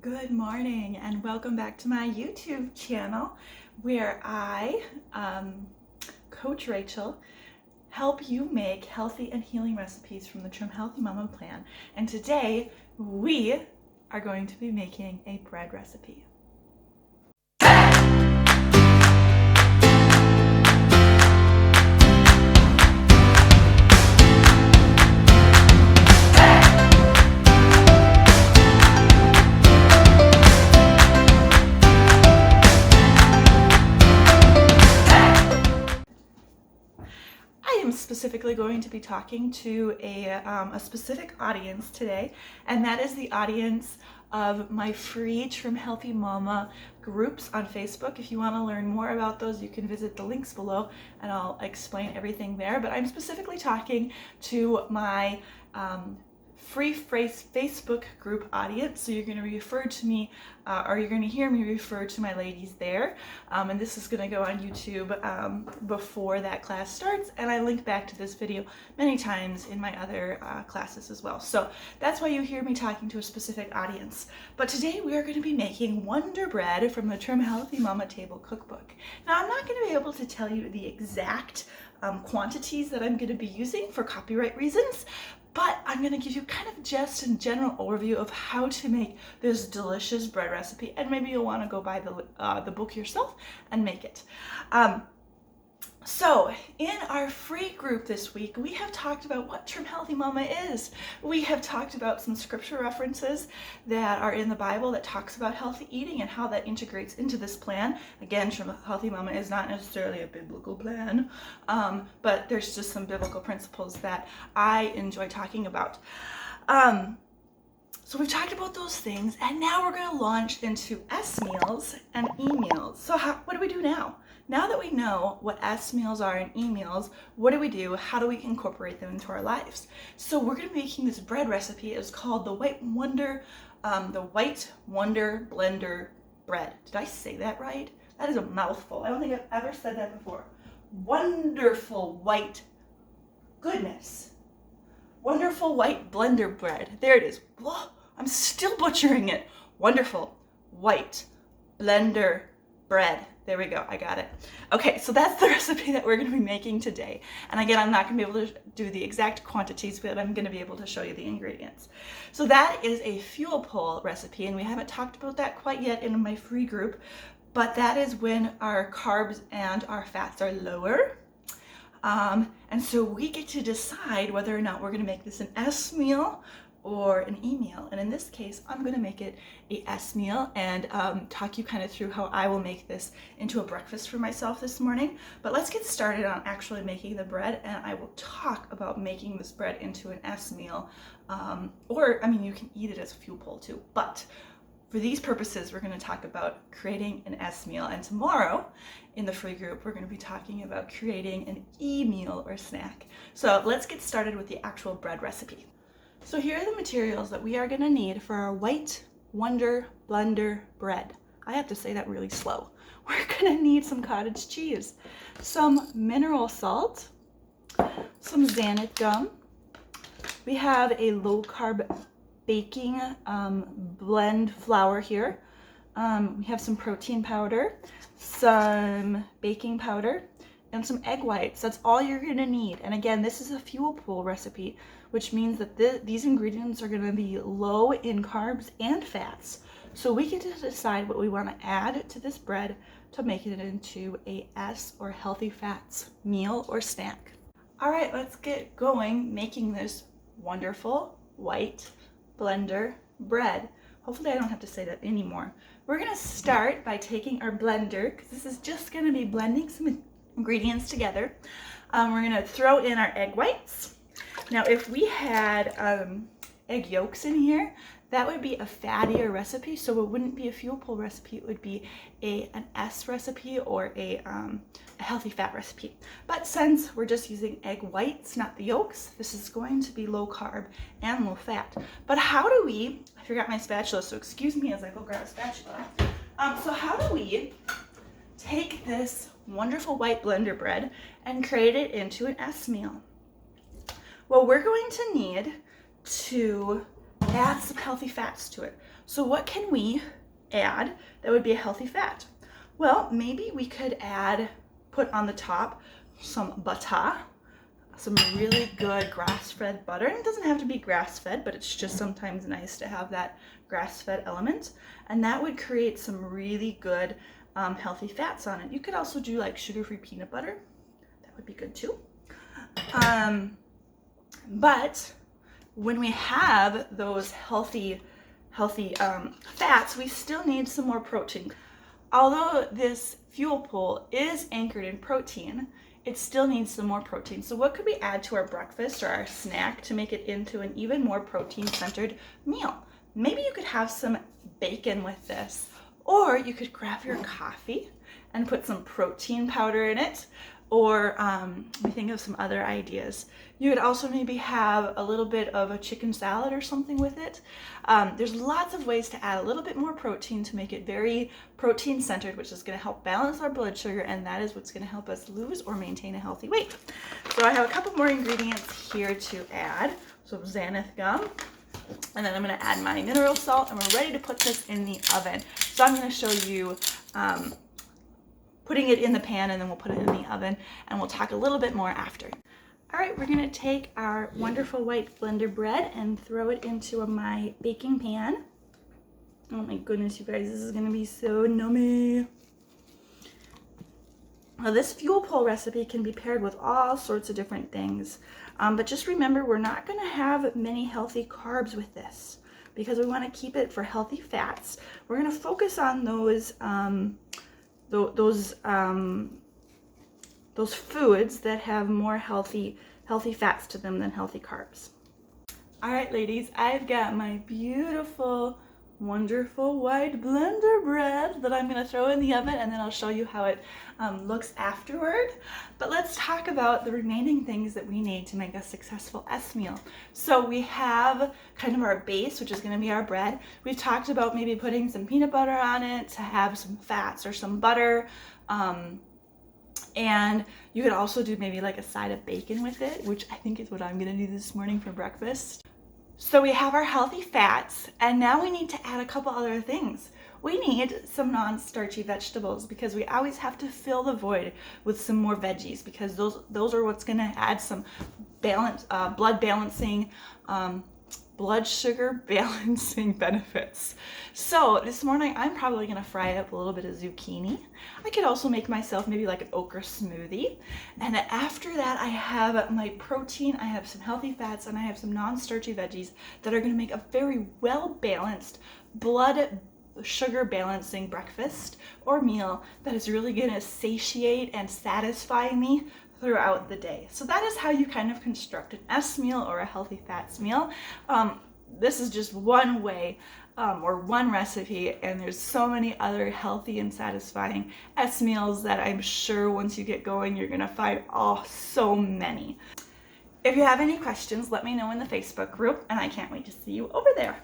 Good morning and welcome back to my YouTube channel where I, Coach Rachel, help you make healthy and healing recipes from the Trim Healthy Mama plan. And today we are going to be making a bread recipe. Specifically going to be talking to a specific audience today, and that is the audience of my free Trim Healthy Mama groups on Facebook. If you want to learn more about those, you can visit the links below and I'll explain everything there. But I'm specifically talking to my free Facebook group audience, so you're going to refer to me or you're going to hear me refer to my ladies there, and this is going to go on YouTube before that class starts, and I link back to this video many times in my other classes as well. So that's why you hear me talking to a specific audience. But today we are going to be making Wonder Bread from the Trim Healthy Mama Table Cookbook. Now I'm not going to be able to tell you the exact quantities that I'm going to be using for copyright reasons, but I'm going to give you kind of just a general overview of how to make this delicious bread recipe, and maybe you'll want to go buy the book yourself and make it. So in our free group this week, we have talked about what Trim Healthy Mama is. We have talked about some scripture references that are in the Bible that talks about healthy eating and how that integrates into this plan. Again, Trim Healthy Mama is not necessarily a biblical plan, but there's just some biblical principles that I enjoy talking about. So we've talked about those things, and now we're going to launch into S meals and E meals. So what do we do now? Now that we know what S meals are and E meals, what do we do? How do we incorporate them into our lives? So we're going to be making this bread recipe. It's called the White Wonder Blender bread. Did I say that right? That is a mouthful. I don't think I've ever said that before. Wonderful white goodness. Wonderful white blender bread. There it is. Whoa, I'm still butchering it. Wonderful white blender bread. There we go, I got it. Okay, so that's the recipe that we're going to be making today. And again, I'm not going to be able to do the exact quantities, but I'm going to be able to show you the ingredients. So that is a fuel pull recipe, and we haven't talked about that quite yet in my free group, but that is when our carbs and our fats are lower. And so we get to decide whether or not we're going to make this an S meal or an E meal. And in this case, I'm going to make it a S meal and talk you kind of through how I will make this into a breakfast for myself this morning. But let's get started on actually making the bread, and I will talk about making this bread into an S meal. Or, I mean, you can eat it as a fuel pull too, but for these purposes, we're going to talk about creating an S meal, and tomorrow in the free group, we're going to be talking about creating an E meal or snack. So let's get started with the actual bread recipe. So here are the materials that we are going to need for our White Wonder Blender bread. I have to say that really slow. We're going to need some cottage cheese, some mineral salt, some xanthan gum. We have a low-carb baking blend flour here. We have some protein powder, some baking powder, and some egg whites. That's all you're going to need. And again, this is a fuel pull recipe, which means that these ingredients are going to be low in carbs and fats. So we get to decide what we want to add to this bread to make it into a S or healthy fats meal or snack. All right, let's get going making this wonderful white blender bread. Hopefully I don't have to say that anymore. We're going to start by taking our blender, because this is just going to be blending some ingredients together. We're going to throw in our egg whites. Now if we had egg yolks in here, that would be a fattier recipe, so it wouldn't be a fuel pull recipe. It would be an S recipe or a healthy fat recipe. But since we're just using egg whites, not the yolks, this is going to be low carb and low fat. But how do we, I forgot my spatula, so excuse me as I go grab a spatula. So how do we take this wonderful white blender bread and create it into an S meal? Well, we're going to need to add some healthy fats to it. So what can we add that would be a healthy fat? Well, maybe we could put on the top some butter, some really good grass-fed butter. And it doesn't have to be grass-fed, but it's just sometimes nice to have that grass-fed element. And that would create some really good healthy fats on it. You could also do like sugar-free peanut butter. That would be good too. But when we have those healthy fats, we still need some more protein. Although this fuel pool is anchored in protein, it still needs some more protein. So what could we add to our breakfast or our snack to make it into an even more protein-centered meal? Maybe you could have some bacon with this, or you could grab your coffee and put some protein powder in it, or let me think of some other ideas. You could also maybe have a little bit of a chicken salad or something with it. There's lots of ways to add a little bit more protein to make it very protein-centered, which is going to help balance our blood sugar, and that is what's going to help us lose or maintain a healthy weight. So I have a couple more ingredients here to add. So xanthan gum, and then I'm going to add my mineral salt, and we're ready to put this in the oven. So I'm going to show you putting it in the pan, and then we'll put it in the oven, and we'll talk a little bit more after. All right, we're gonna take our wonderful white Blender bread and throw it into my baking pan. Oh my goodness, you guys, this is gonna be so yummy. Now, this fuel pool recipe can be paired with all sorts of different things, but just remember, we're not gonna have many healthy carbs with this because we wanna keep it for healthy fats. We're gonna focus on those foods that have more healthy fats to them than healthy carbs. All right, ladies, I've got my beautiful, wonderful white Blender bread that I'm gonna throw in the oven, and then I'll show you how it looks afterward. But let's talk about the remaining things that we need to make a successful S meal. So we have kind of our base, which is gonna be our bread. We've talked about maybe putting some peanut butter on it to have some fats or some butter. And you could also do maybe like a side of bacon with it, which I think is what I'm gonna do this morning for breakfast. So we have our healthy fats, and now we need to add a couple other things. We need some non-starchy vegetables because we always have to fill the void with some more veggies, because those are what's gonna add some balance, blood sugar balancing benefits. So this morning I'm probably gonna fry up a little bit of zucchini. I could also make myself maybe like an okra smoothie. And after that, I have my protein, I have some healthy fats, and I have some non-starchy veggies that are gonna make a very well-balanced blood sugar balancing breakfast or meal that is really gonna satiate and satisfy me throughout the day. So that is how you kind of construct an S meal or a healthy fats meal. This is just one way or one recipe, and there's so many other healthy and satisfying S meals that I'm sure once you get going, you're gonna find so many. If you have any questions, let me know in the Facebook group, and I can't wait to see you over there.